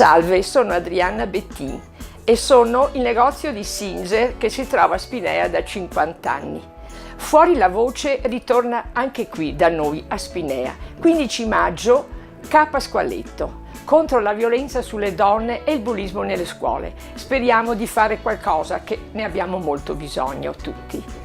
Salve, sono Adriana Bettin e sono il negozio di Singer che si trova a Spinea da 50 anni. Fuori la voce ritorna anche qui da noi a Spinea. 15 maggio, Ca' Pasqualetto, contro la violenza sulle donne e il bullismo nelle scuole. Speriamo di fare qualcosa, che ne abbiamo molto bisogno tutti.